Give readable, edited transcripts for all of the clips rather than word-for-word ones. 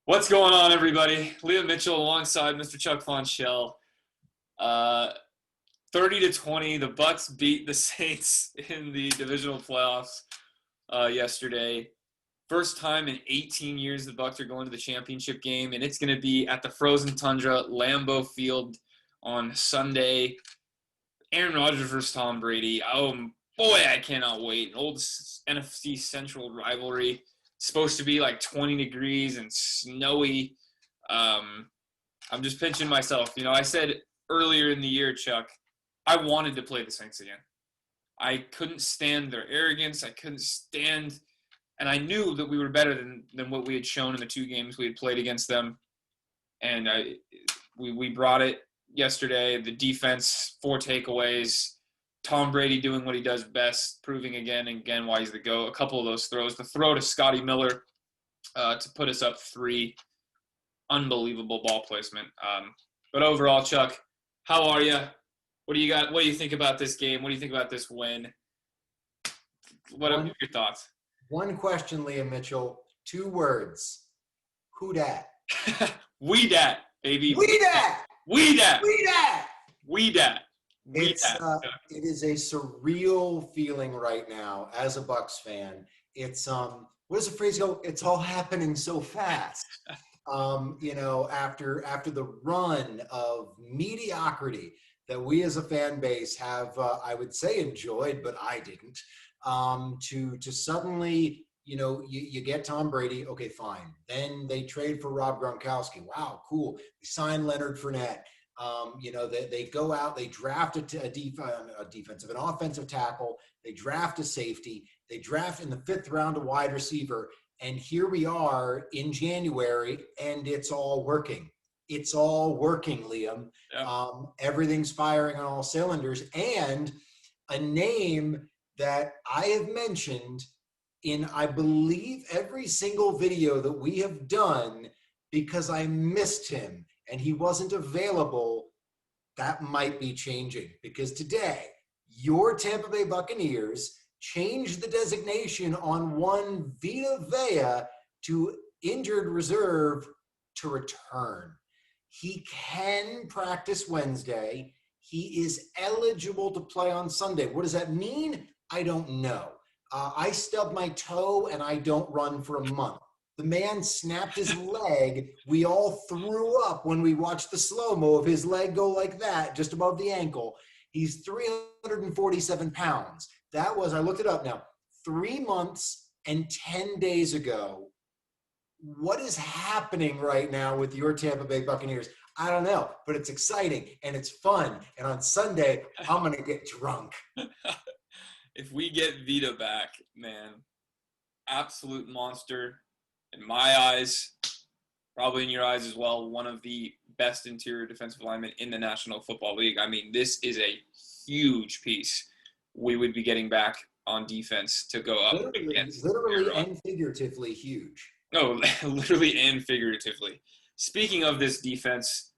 What's going on, everybody? Liam Mitchell alongside Mr. Chuck Von Schell. 30-20, the Bucs beat the Saints in the divisional playoffs yesterday. First time in 18 years the Bucs are going to the championship game, and it's going to be at the frozen tundra, Lambeau Field, on Sunday. Aaron Rodgers versus Tom Brady. Oh boy, I cannot wait. An old NFC Central rivalry. It's supposed to be like 20 degrees and snowy. I'm just pinching myself. I said earlier in the year, Chuck, I wanted to play the Saints again. I couldn't stand their arrogance. I couldn't stand, and I knew that we were better than what we had shown in the two games we had played against them. And we brought it yesterday. The defense, 4 takeaways. Tom Brady doing what he does best, proving again and again why he's the GOAT. A couple of those throws. The throw to Scotty Miller to put us up 3. Unbelievable ball placement. But overall, Chuck, how are you? What do you got? What do you think about this game? What do you think about this win? What are your thoughts? One question, Liam Mitchell. 2 words. Who dat? We dat, baby. We dat! We dat. We dat! We dat. It is a surreal feeling right now as a Bucs fan. It's what does the phrase go? It's all happening so fast. After the run of mediocrity that we as a fan base have, I would say enjoyed, but I didn't. To suddenly, you get Tom Brady. Okay, fine. Then they trade for Rob Gronkowski. Wow, cool. They sign Leonard Fournette. They go out, they draft an offensive tackle, they draft a safety, they draft in the 5th round a wide receiver, and here we are in January, and it's all working. It's all working, Liam. Yeah. Everything's firing on all cylinders, and a name that I have mentioned in, I believe, every single video that we have done because I missed him and he wasn't available. That might be changing because today, your Tampa Bay Buccaneers changed the designation on one Vita Vea to injured reserve to return. He can practice Wednesday. He is eligible to play on Sunday. What does that mean? I don't know. I stubbed my toe and I don't run for a month. The man snapped his leg. We all threw up when we watched the slow-mo of his leg go like that, just above the ankle. He's 347 pounds. That was, I looked it up now, 3 months and 10 days ago. What is happening right now with your Tampa Bay Buccaneers? I don't know, but it's exciting and it's fun. And on Sunday, I'm going to get drunk. If we get Vita back, man, absolute monster. In my eyes, probably in your eyes as well, one of the best interior defensive linemen in the National Football League. I mean, this is a huge piece we would be getting back on defense to go up against. Literally and figuratively huge. No, literally and figuratively. Speaking of this defense,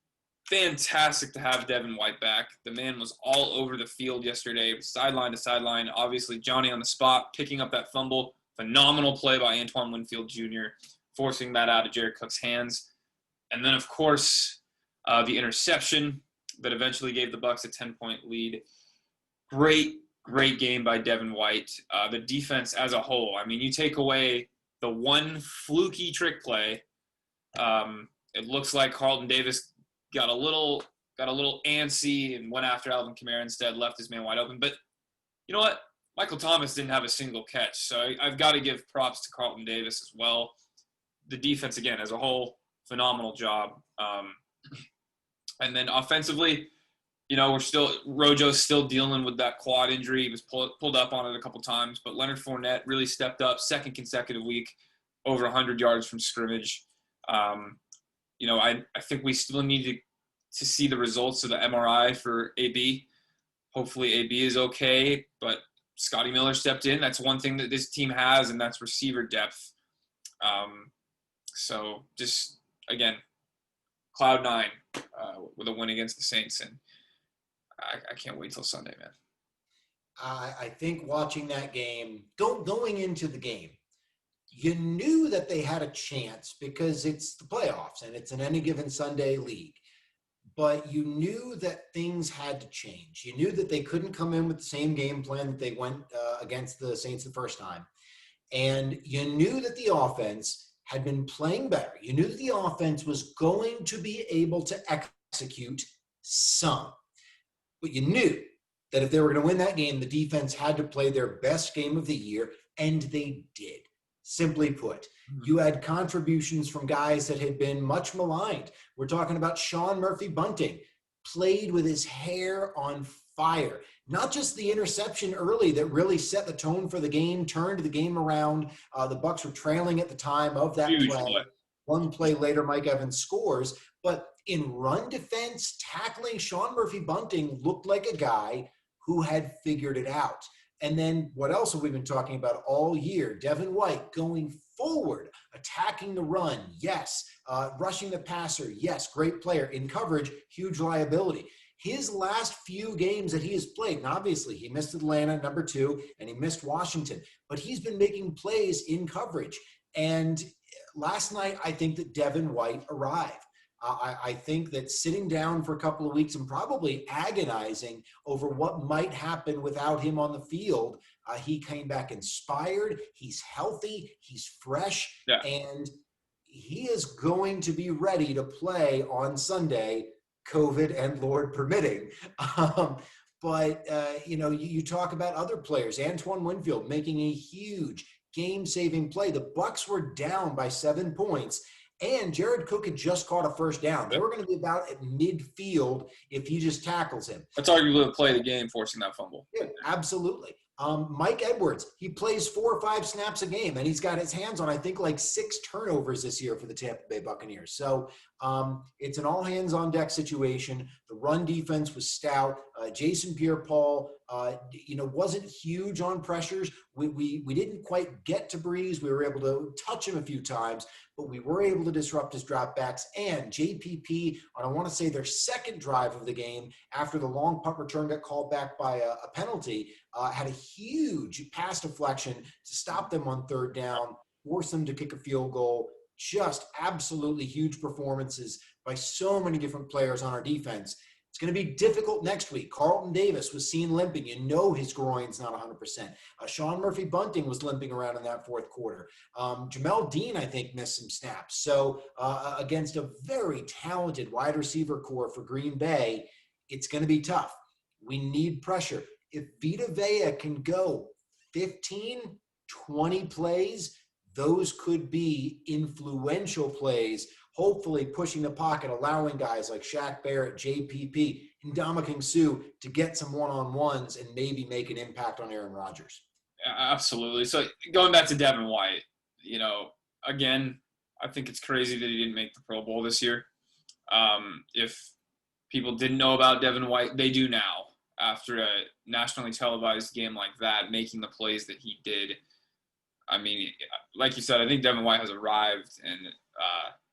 fantastic to have Devin White back. The man was all over the field yesterday, sideline to sideline. Obviously, Johnny on the spot, picking up that fumble. Phenomenal play by Antoine Winfield Jr., forcing that out of Jared Cook's hands. And then, of course, the interception that eventually gave the Bucs a 10-point lead. Great game by Devin White. The defense as a whole. I mean, you take away the one fluky trick play. It looks like Carlton Davis got a little antsy and went after Alvin Kamara instead, left his man wide open. But you know what? Michael Thomas didn't have a single catch, so I've got to give props to Carlton Davis as well. The defense, again, as a whole, phenomenal job. And then offensively, Rojo's still dealing with that quad injury. He was pulled up on it a couple times, but Leonard Fournette really stepped up, 2nd consecutive week, over 100 yards from scrimmage. I think we still need to see the results of the MRI for AB. Hopefully AB is okay, but Scotty Miller stepped in. That's one thing that this team has, and that's receiver depth. So just, again, cloud 9 with a win against the Saints, and I can't wait till Sunday, man. I think watching that game, going into the game, You knew that they had a chance because it's the playoffs and it's an any given Sunday league. But you knew that things had to change. You knew that they couldn't come in with the same game plan that they went against the Saints the first time. And you knew that the offense had been playing better. You knew that the offense was going to be able to execute some. But you knew that if they were going to win that game, the defense had to play their best game of the year, and they did. Simply put, you had contributions from guys that had been much maligned. We're talking about Sean Murphy-Bunting, played with his hair on fire. Not just the interception early that really set the tone for the game, turned the game around. The Bucs were trailing at the time of that Huge play. play. One play later, Mike Evans scores. But in run defense, tackling, Sean Murphy-Bunting looked like a guy who had figured it out. And then what else have we been talking about all year? Devin White going forward, attacking the run, yes. Rushing the passer, yes. Great player. In coverage, huge liability. His last few games that he has played, and obviously he missed Atlanta, number 2, and he missed Washington, but he's been making plays in coverage. And last night, I think that Devin White arrived. I think that sitting down for a couple of weeks and probably agonizing over what might happen without him on the field, he came back inspired. He's healthy. He's fresh. Yeah. And he is going to be ready to play on Sunday, COVID and Lord permitting. You talk about other players. Antoine Winfield making a huge game-saving play. The Bucs were down by 7 points. And Jared Cook had just caught a first down. They were going to be about at midfield if he just tackles him. That's arguably the play of the game, forcing that fumble. Yeah, absolutely. Mike Edwards, he plays 4 or 5 snaps a game, and he's got his hands on, I think, like 6 turnovers this year for the Tampa Bay Buccaneers. So it's an all-hands-on-deck situation. The run defense was stout. Jason Pierre-Paul, wasn't huge on pressures. We didn't quite get to Breeze. We were able to touch him a few times, but we were able to disrupt his dropbacks. And JPP, on I want to say their second drive of the game, after the long punt return got called back by a penalty, had a huge pass deflection to stop them on 3rd down, force them to kick a field goal. Just absolutely huge performances by so many different players on our defense. It's going to be difficult next week. Carlton Davis was seen limping. You know his groin's not 100%. Sean Murphy-Bunting was limping around in that 4th quarter. Jamel Dean, I think, missed some snaps. So against a very talented wide receiver core for Green Bay, it's going to be tough. We need pressure. If Vita Vea can go 15, 20 plays, those could be influential plays, hopefully pushing the pocket, allowing guys like Shaq Barrett, JPP, and Ndamukong Suh to get some one-on-ones and maybe make an impact on Aaron Rodgers. Absolutely. So going back to Devin White, again, I think it's crazy that he didn't make the Pro Bowl this year. If people didn't know about Devin White, they do now. After a nationally televised game like that, making the plays that he did. I mean, like you said, I think Devin White has arrived and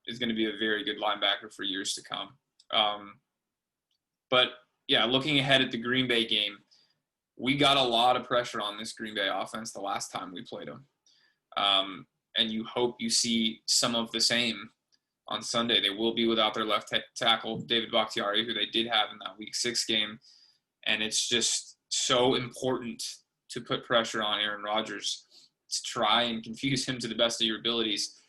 is going to be a very good linebacker for years to come. But, yeah, looking ahead at the Green Bay game, we got a lot of pressure on this Green Bay offense the last time we played them. And you hope you see some of the same on Sunday. They will be without their left tackle, David Bakhtiari, who they did have in that Week 6 game. And it's just so important to put pressure on Aaron Rodgers to try and confuse him to the best of your abilities.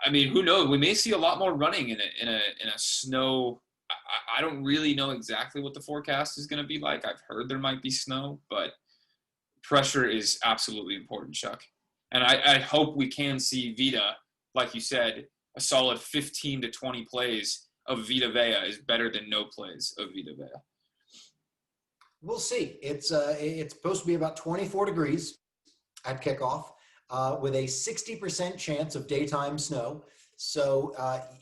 I mean, who knows? We may see a lot more running in a snow. I don't really know exactly what the forecast is going to be like. I've heard there might be snow, but pressure is absolutely important, Chuck. And I hope we can see Vita, like you said, a solid 15 to 20 plays of Vita Vea is better than no plays of Vita Vea. We'll see. It's supposed to be about 24 degrees at kickoff with a 60% chance of daytime snow. So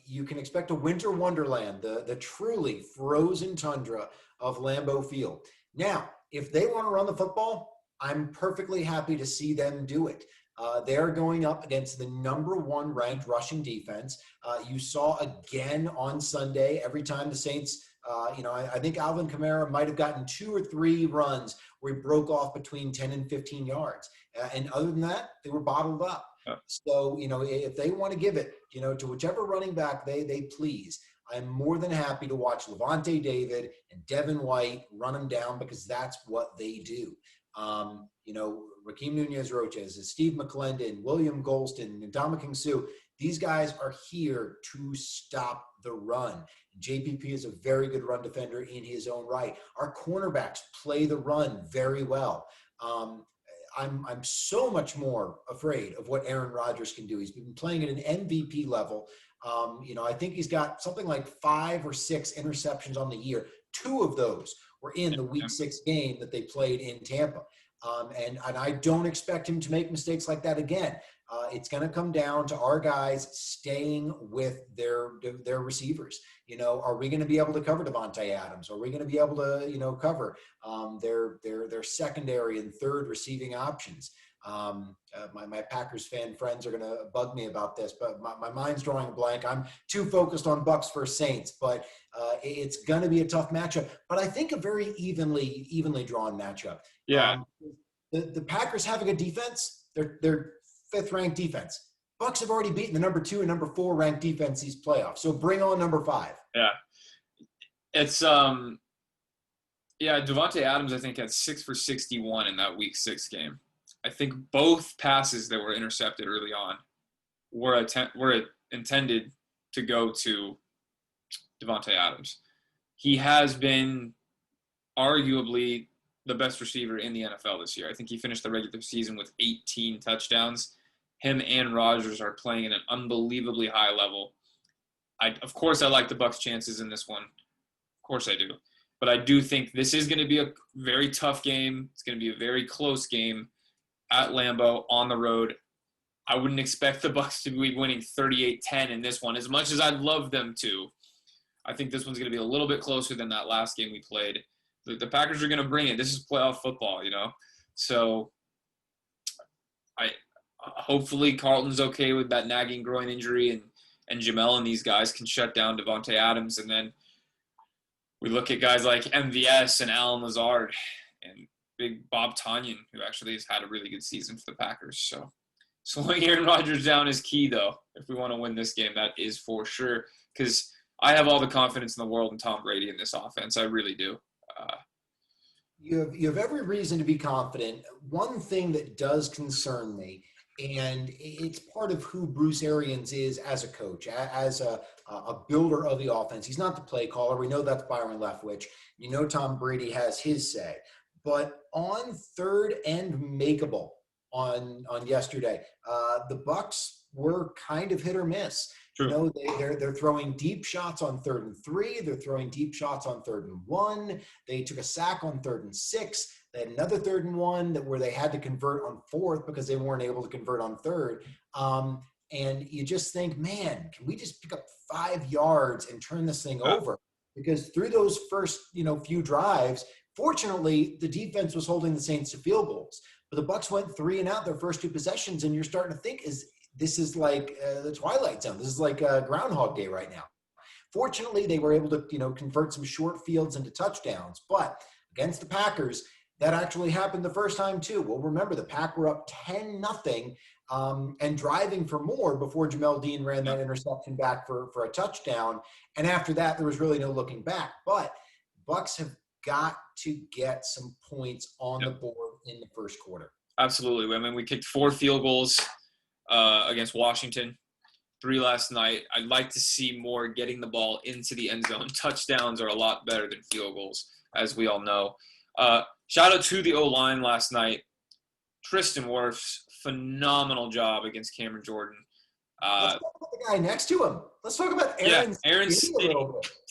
you can expect a winter wonderland, the truly frozen tundra of Lambeau Field. Now, if they want to run the football, I'm perfectly happy to see them do it. They're going up against the number 1 ranked rushing defense. You saw again on Sunday, every time the Saints I think Alvin Kamara might have gotten 2 or 3 runs where he broke off between 10 and 15 yards. And other than that, they were bottled up. Yeah. So, if they want to give it, to whichever running back they please, I'm more than happy to watch Levante David and Devin White run them down because that's what they do. Raheem Nunez-Roches, Steve McClendon, William Golston, and Ndamukong Suh, these guys are here to stop the run. JPP is a very good run defender in his own right. Our cornerbacks play the run very well. I'm so much more afraid of what Aaron Rodgers can do. He's been playing at an MVP level. I think he's got something like 5 or 6 interceptions on the year. 2 of those were in the Week 6 game that they played in Tampa. And I don't expect him to make mistakes like that again. It's going to come down to our guys staying with their receivers. Are we going to be able to cover Devontae Adams? Are we going to be able to, cover their secondary and third receiving options? My Packers fan friends are going to bug me about this, but my mind's drawing a blank. I'm too focused on Bucs versus Saints, but it's going to be a tough matchup. But I think a very evenly drawn matchup. Yeah. The Packers have a good defense. They're 5th ranked defense. Bucs have already beaten the number 2 and number 4 ranked defense these playoffs. So bring on number 5. Yeah. It's Devontae Adams, I think, had 6 for 61 in that Week 6 game. I think both passes that were intercepted early on were intended to go to Devontae Adams. He has been arguably the best receiver in the NFL this year. I think he finished the regular season with 18 touchdowns. Him and Rodgers are playing at an unbelievably high level. Of course, I like the Bucs' chances in this one. Of course I do. But I do think this is going to be a very tough game. It's going to be a very close game at Lambeau on the road. I wouldn't expect the Bucs to be winning 38-10 in this one, as much as I'd love them to. I think this one's going to be a little bit closer than that last game we played. The Packers are going to bring it. This is playoff football, So hopefully Carlton's okay with that nagging groin injury, and Jamel and these guys can shut down Devontae Adams. And then we look at guys like MVS and Alan Lazard and big Bob Tonyan, who actually has had a really good season for the Packers. So slowing Aaron Rodgers down is key, though, if we want to win this game. That is for sure, because I have all the confidence in the world in Tom Brady in this offense. I really do. You have every reason to be confident. One thing that does concern me, and it's part of who Bruce Arians is as a coach, as a builder of the offense. He's not the play caller. We know that's Byron Leftwich. Tom Brady has his say. But on 3rd and makeable on yesterday, the Bucs were kind of hit or miss. True. They're throwing deep shots on 3rd and 3. They're throwing deep shots on 3rd and 1. They took a sack on 3rd and 6. They had another 3rd and 1 where they had to convert on 4th because they weren't able to convert on 3rd. And you just think, man, can we just pick up 5 yards and turn this thing over? Because through those first, few drives, fortunately, the defense was holding the Saints to field goals. But the Bucs went 3 and out their first 2 possessions, and you're starting to think, this is like the Twilight Zone. This is like Groundhog Day right now. Fortunately, they were able to, convert some short fields into touchdowns. But against the Packers, that actually happened the first time too. Well, remember, the Pack were up 10-0 and driving for more before Jamel Dean ran that interception back for a touchdown. And after that, there was really no looking back. But Bucs have got to get some points on the board in the first quarter. Absolutely. I mean, we kicked 4 field goals against Washington, 3 last night. I'd like to see more getting the ball into the end zone. Touchdowns are a lot better than field goals, as we all know. Shout out to the O-line last night. Tristan Wirfs, phenomenal job against Cameron Jordan. Let's talk about the guy next to him. Let's talk about Aaron. Aaron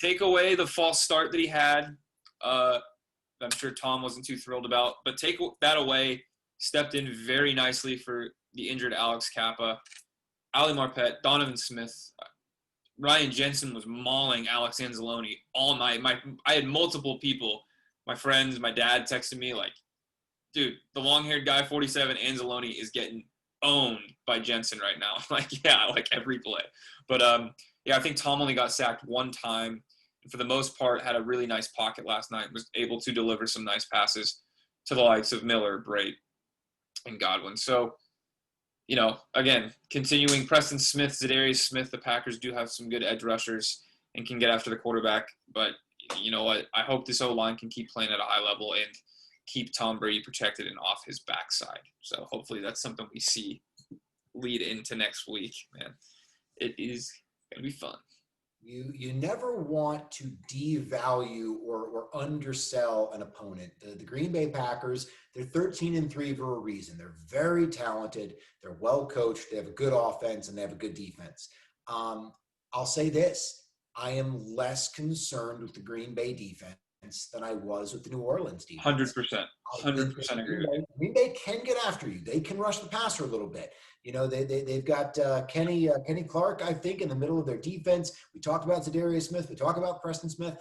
take away the false start that he had. I'm sure Tom wasn't too thrilled about, but take that away. Stepped in very nicely for the injured Alex Kappa. Ali Marpet, Donovan Smith, Ryan Jensen was mauling Alex Anzalone all night. I had multiple people, my friends, my dad texted me like, dude, the long-haired guy, 47, Anzalone is getting owned by Jensen right now. Like every play. But I think Tom only got sacked 1 time. And for the most part, had a really nice pocket last night, was able to deliver some nice passes to the likes of Miller, Brait, and Godwin. So, again, continuing Preston Smith, Zadarius Smith, the Packers do have some good edge rushers and can get after the quarterback. But you know what? I hope this O-line can keep playing at a high level and keep Tom Brady protected and off his backside. So hopefully that's something we see lead into next week, man. It is going to be fun. You never want to devalue or undersell an opponent. The Green Bay Packers, they're 13-3 for a reason. They're very talented. They're well coached. They have a good offense and they have a good defense. I'll say this: I am less concerned with the Green Bay defense than I was with the New Orleans defense. 100%. 100% agree with you. Green Bay can get after you. They can rush the passer a little bit. They've got Kenny Clark, I think, in the middle of their defense. We talked about Zadarius Smith. We talked about Preston Smith.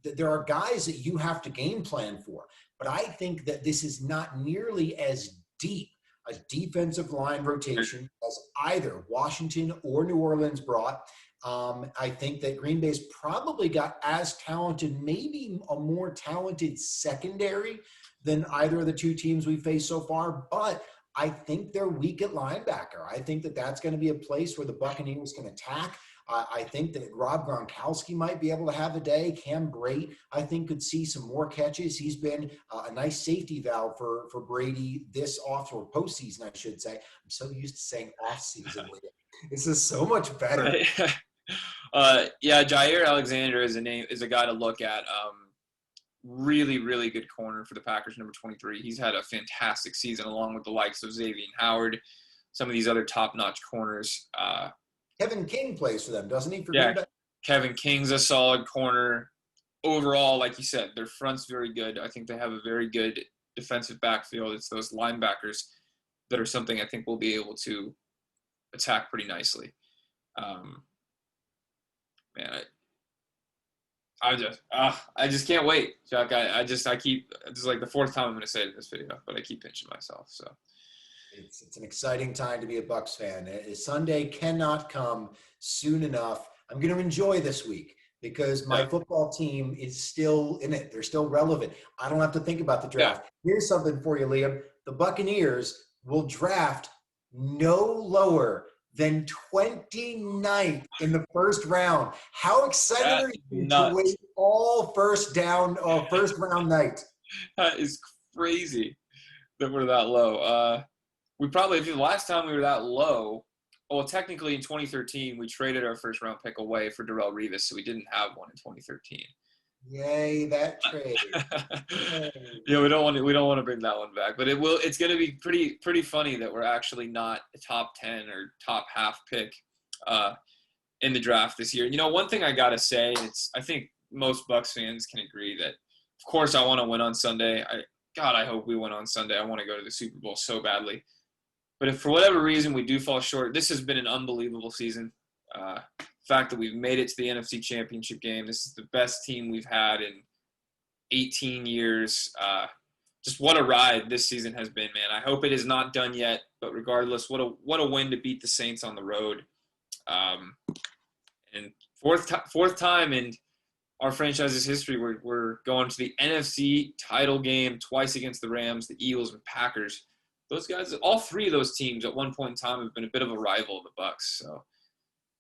There are guys that you have to game plan for. But I think that this is not nearly as deep a defensive line rotation as either Washington or New Orleans brought. I think that Green Bay's probably got as talented, maybe a more talented secondary than either of the two teams we faced so far. But I think they're weak at linebacker. I think that that's going to be a place where the Buccaneers can attack. I think that Rob Gronkowski might be able to have a day. Cam Brate, I think, could see some more catches. He's been a nice safety valve for Brady this off or postseason, I should say. I'm so used to saying off season. This is so much better. Jair Alexander is a guy to look at. Really, really good corner for the Packers, number 23. He's had a fantastic season along with the likes of Xavier Howard, some of these other top-notch corners. Kevin King plays for them, doesn't he? Kevin King's a solid corner. Overall, like you said, their front's very good. I think they have a very good defensive backfield. It's those linebackers that are something I think we'll be able to attack pretty nicely. I just can't wait, Chuck. I keep, this is like the fourth time I'm going to say it in this video, but I keep pinching myself. So it's an exciting time to be a Bucs fan. Sunday cannot come soon enough. I'm going to enjoy this week because my football team is still in it. They're still relevant. I don't have to think about the draft. Here's something for you, Liam. The Buccaneers will draft no lower than 29th in the first round. How excited are you to wait all first round night? That is crazy that we're that low. We probably, if the last time we were that low, well, technically in 2013, we traded our first round pick away for Darrelle Revis, so we didn't have one in 2013. Yay, that trade. Yeah, we don't want to bring that one back, but it's going to be pretty funny that we're actually not a top 10 or top half pick in the draft this year. One thing I got to say, I think most Bucs fans can agree that, of course, I want to win on Sunday. I hope we win on Sunday. I want to go to the Super Bowl so badly. But if for whatever reason we do fall short, this has been an unbelievable season. The fact that we've made it to the NFC Championship game, this is the best team we've had in 18 years. Just what a ride this season has been, man. I hope it is not done yet, but regardless, what a win to beat the Saints on the road. And fourth time in our franchise's history, we're going to the NFC title game twice against the Rams, the Eagles, and Packers. Those guys, all three of those teams at one point in time have been a bit of a rival of the Bucs. So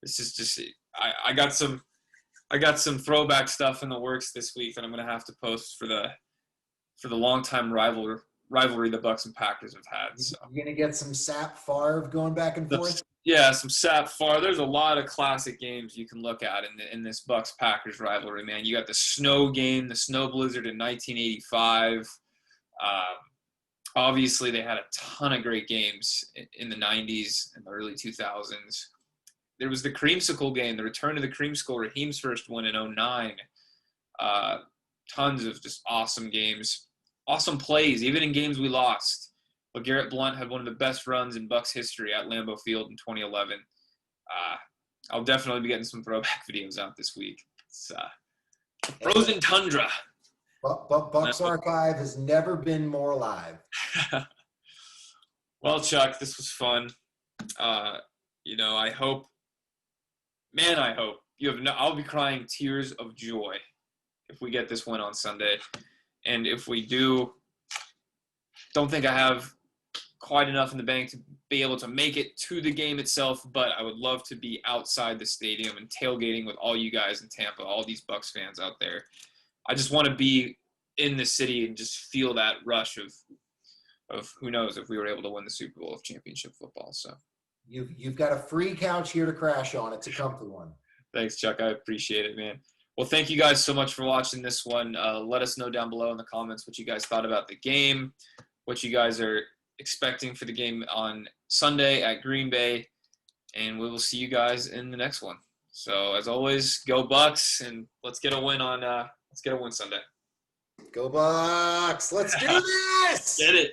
this is just I got some throwback stuff in the works this week that I'm going to have to post for the longtime rivalry the Bucs and Packers have had. So you're going to get some Sap Favre going back and forth? Yeah, some Sap Favre. There's a lot of classic games you can look at in this Bucs-Packers rivalry, man. You got the snow game, the snow blizzard in 1985. Obviously, they had a ton of great games in the 90s and the early 2000s. There was the Creamsicle game, the return of the Creamsicle, Raheem's first one in 2009. Tons of just awesome games, awesome plays, even in games we lost. But Garrett Blunt had one of the best runs in Bucs history at Lambeau Field in 2011. I'll definitely be getting some throwback videos out this week. It's frozen tundra. But Bucs Archive has never been more alive. Well, Chuck, this was fun. I hope I'll be crying tears of joy if we get this win on Sunday. And if we do, don't think I have quite enough in the bank to be able to make it to the game itself, but I would love to be outside the stadium and tailgating with all you guys in Tampa, all these Bucs fans out there. I just want to be in the city and just feel that rush of who knows if we were able to win the Super Bowl of championship football. So You've got a free couch here to crash on. It's a comfy one. thanks, Chuck. I appreciate it, man. Well, thank you guys so much for watching this one. Let us know down below in the comments what you guys thought about the game, what you guys are expecting for the game on Sunday at Green Bay, and we will see you guys in the next one. So as always, go Bucs, and let's get a win Sunday. Go Bucs! Let's do this! Get it.